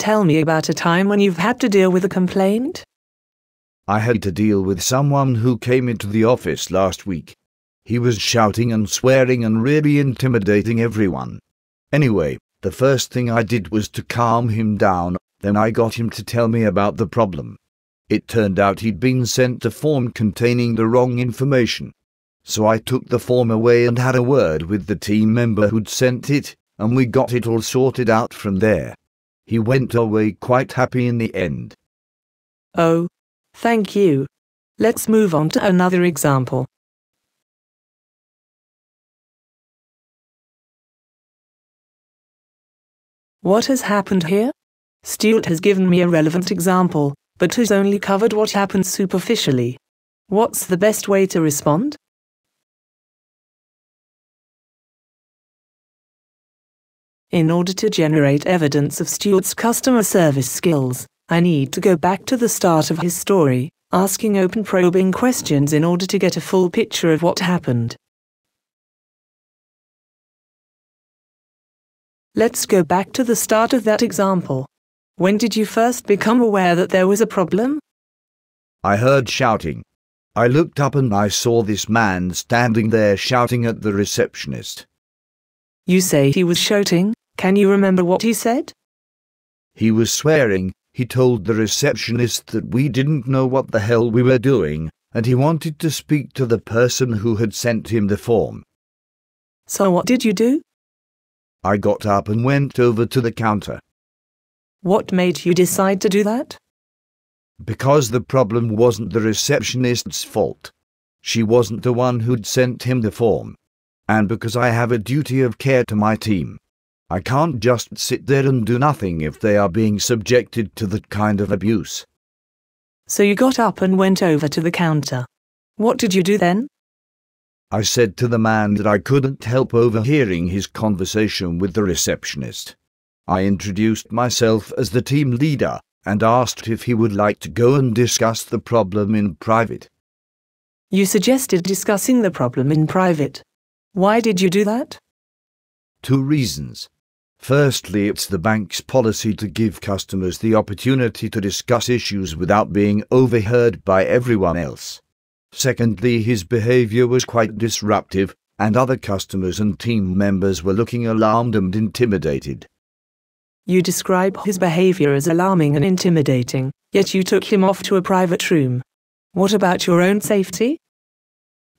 Tell me about a time when you've had to deal with a complaint. I had to deal with someone who came into the office last week. He was shouting and swearing and really intimidating everyone. Anyway, the first thing I did was to calm him down, then I got him to tell me about the problem. It turned out he'd been sent a form containing the wrong information. So I took the form away and had a word with the team member who'd sent it, and we got it all sorted out from there. He went away quite happy in the end. Oh, thank you. Let's move on to another example. What has happened here? Stuart has given me a relevant example, but has only covered what happened superficially. What's the best way to respond? In order to generate evidence of Stuart's customer service skills, I need to go back to the start of his story, asking open probing questions in order to get a full picture of what happened. Let's go back to the start of that example. When did you first become aware that there was a problem? I heard shouting. I looked up and I saw this man standing there shouting at the receptionist. You say he was shouting. Can you remember what he said? He was swearing. He told the receptionist that we didn't know what the hell we were doing, and he wanted to speak to the person who had sent him the form. So what did you do? I got up and went over to the counter. What made you decide to do that? Because the problem wasn't the receptionist's fault. She wasn't the one who'd sent him the form. And because I have a duty of care to my team. I can't just sit there and do nothing if they are being subjected to that kind of abuse. So you got up and went over to the counter. What did you do then? I said to the man that I couldn't help overhearing his conversation with the receptionist. I introduced myself as the team leader and asked if he would like to go and discuss the problem in private. You suggested discussing the problem in private. Why did you do that? 2 reasons. Firstly, it's the bank's policy to give customers the opportunity to discuss issues without being overheard by everyone else. Secondly, his behavior was quite disruptive, and other customers and team members were looking alarmed and intimidated. You describe his behavior as alarming and intimidating, yet you took him off to a private room. What about your own safety?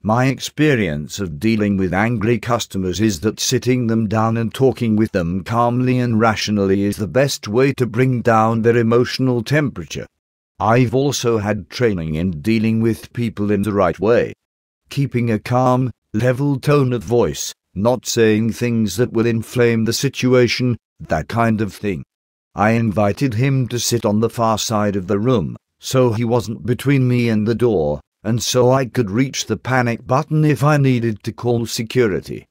My experience of dealing with angry customers is that sitting them down and talking with them calmly and rationally is the best way to bring down their emotional temperature. I've also had training in dealing with people in the right way. Keeping a calm, level tone of voice, not saying things that will inflame the situation, that kind of thing. I invited him to sit on the far side of the room, so he wasn't between me and the door, and so I could reach the panic button if I needed to call security.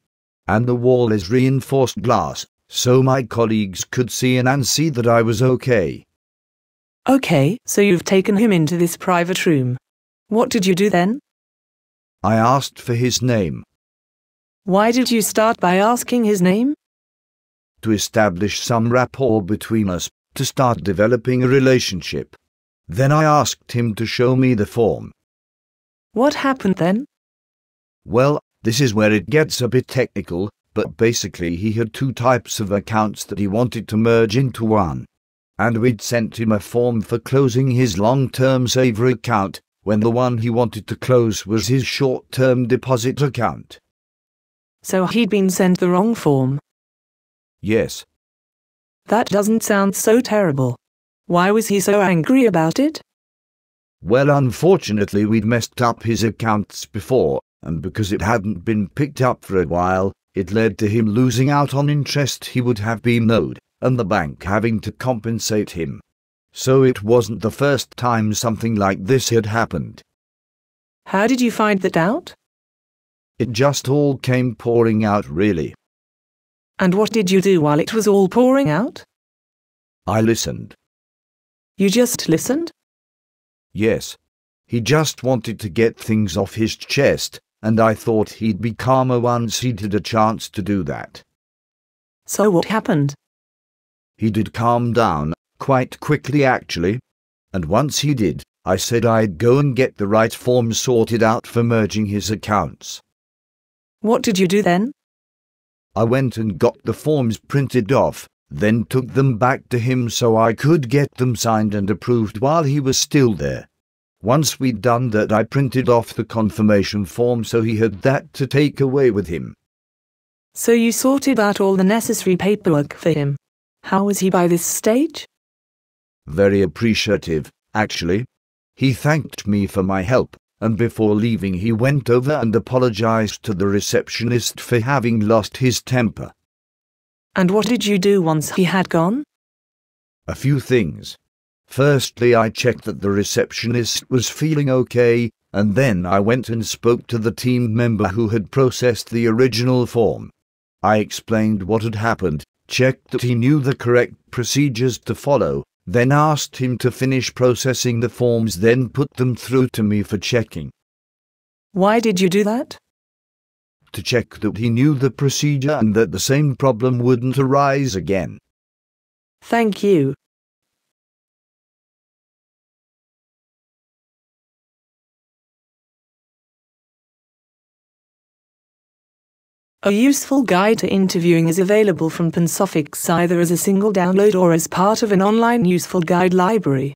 And the wall is reinforced glass, so my colleagues could see in and see that I was okay. Okay, so you've taken him into this private room. What did you do then? I asked for his name. Why did you start by asking his name? To establish some rapport between us, to start developing a relationship. Then I asked him to show me the form. What happened then? Well, this is where it gets a bit technical, but basically he had 2 types of accounts that he wanted to merge into one. And we'd sent him a form for closing his long-term saver account, when the one he wanted to close was his short-term deposit account. So he'd been sent the wrong form? Yes. That doesn't sound so terrible. Why was he so angry about it? Well, unfortunately we'd messed up his accounts before, and because it hadn't been picked up for a while, it led to him losing out on interest he would have been owed, and the bank having to compensate him. So it wasn't the first time something like this had happened. How did you find that out? It just all came pouring out, really. And what did you do while it was all pouring out? I listened. You just listened? Yes. He just wanted to get things off his chest, and I thought he'd be calmer once he'd had a chance to do that. So what happened? He did calm down, quite quickly actually. And once he did, I said I'd go and get the right form sorted out for merging his accounts. What did you do then? I went and got the forms printed off, then took them back to him so I could get them signed and approved while he was still there. Once we'd done that, I printed off the confirmation form so he had that to take away with him. So you sorted out all the necessary paperwork for him. How was he by this stage? Very appreciative, actually. He thanked me for my help, and before leaving he went over and apologized to the receptionist for having lost his temper. And what did you do once he had gone? A few things. Firstly, I checked that the receptionist was feeling okay, and then I went and spoke to the team member who had processed the original form. I explained what had happened, checked that he knew the correct procedures to follow, then asked him to finish processing the forms, then put them through to me for checking. Why did you do that? To check that he knew the procedure and that the same problem wouldn't arise again. Thank you. A useful guide to interviewing is available from Pensofix either as a single download or as part of an online useful guide library.